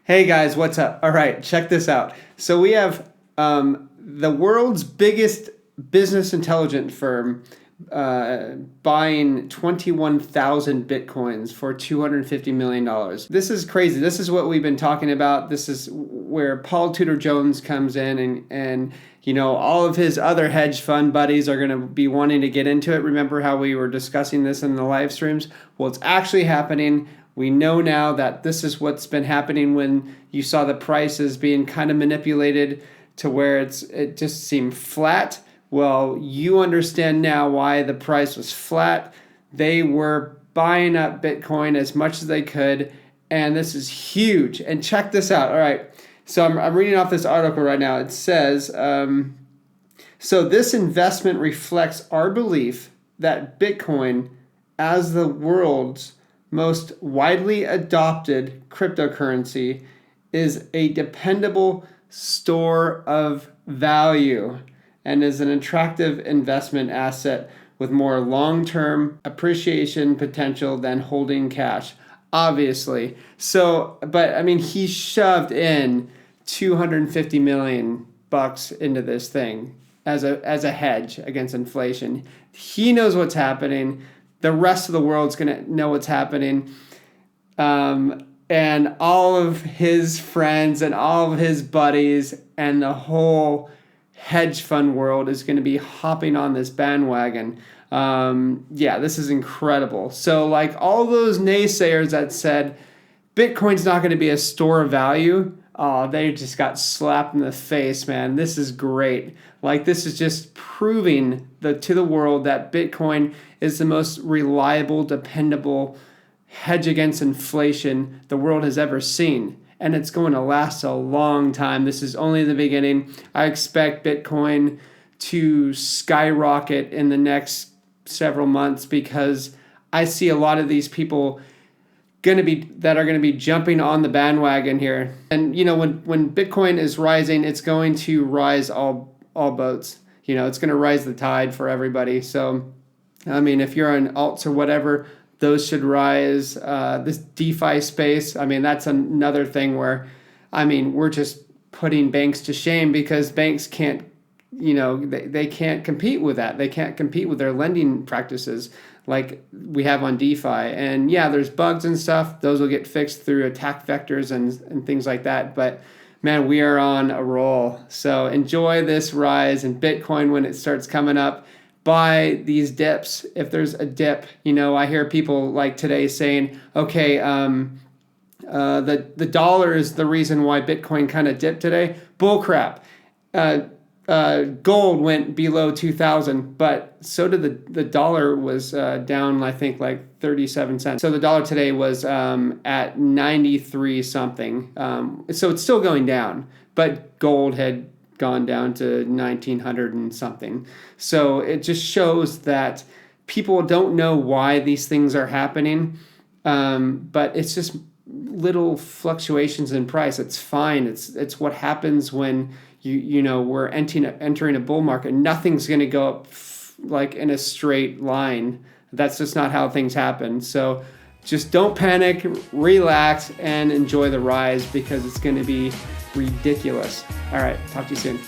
Hey guys, what's up? All right, check this out. So we have the world's biggest business intelligence firm buying 21,000 Bitcoins for $250 million. This is crazy. This is what we've been talking about. This is where Paul Tudor Jones comes in and you know, all of his other hedge fund buddies are going to be wanting to get into it. Remember how we were discussing this in the live streams? Well, it's actually happening. We know now that this is what's been happening when you saw the prices being kind of manipulated to where it just seemed flat. Well, you understand now why the price was flat. They were buying up Bitcoin as much as they could, and this is huge. And check this out. All right, so I'm reading off this article right now. It says, so this investment reflects our belief that Bitcoin, as the world's most widely adopted cryptocurrency, is a dependable store of value and is an attractive investment asset with more long-term appreciation potential than holding cash, obviously. So, but I mean, he shoved in $250 million into this thing as a hedge against inflation. He knows what's happening. The rest of the world's going to know what's happening. And all of his friends and all of his buddies and the whole hedge fund world is going to be hopping on this bandwagon. Yeah, this is incredible. So like all those naysayers that said Bitcoin's not going to be a store of value, they just got slapped in the face, man. This is great. Like this is just proving to the world that Bitcoin is the most reliable, dependable hedge against inflation the world has ever seen. And it's going to last a long time. This is only the beginning. I expect Bitcoin to skyrocket in the next several months because I see a lot of these people are going to be jumping on the bandwagon here. And you know, when Bitcoin is rising, it's going to rise all boats. You know, it's going to rise the tide for everybody. So I mean, if you're on alts or whatever, those should rise. This DeFi space, I mean, that's another thing where, I mean, we're just putting banks to shame because banks can't, you know, they can't compete with that. They can't compete with their lending practices like we have on DeFi. And yeah, there's bugs and stuff. Those will get fixed through attack vectors and things like that. But man, we are on a roll. So enjoy this rise in Bitcoin when it starts coming up. Buy these dips if there's a dip. You know, I hear people like today saying, okay, the dollar is the reason why Bitcoin kind of dipped today. Bull crap. Gold went below 2,000, but so did the dollar was down, I think, like 37 cents. So the dollar today was at 93 something. So it's still going down, but gold had gone down to 1,900 and something. So it just shows that people don't know why these things are happening, but it's just little fluctuations in price. It's fine. It's what happens when you know we're entering a bull market. Nothing's going to go up like in a straight line. That's just not how things happen. So just don't panic, relax, and enjoy the rise because it's going to be ridiculous. All right, talk to you soon.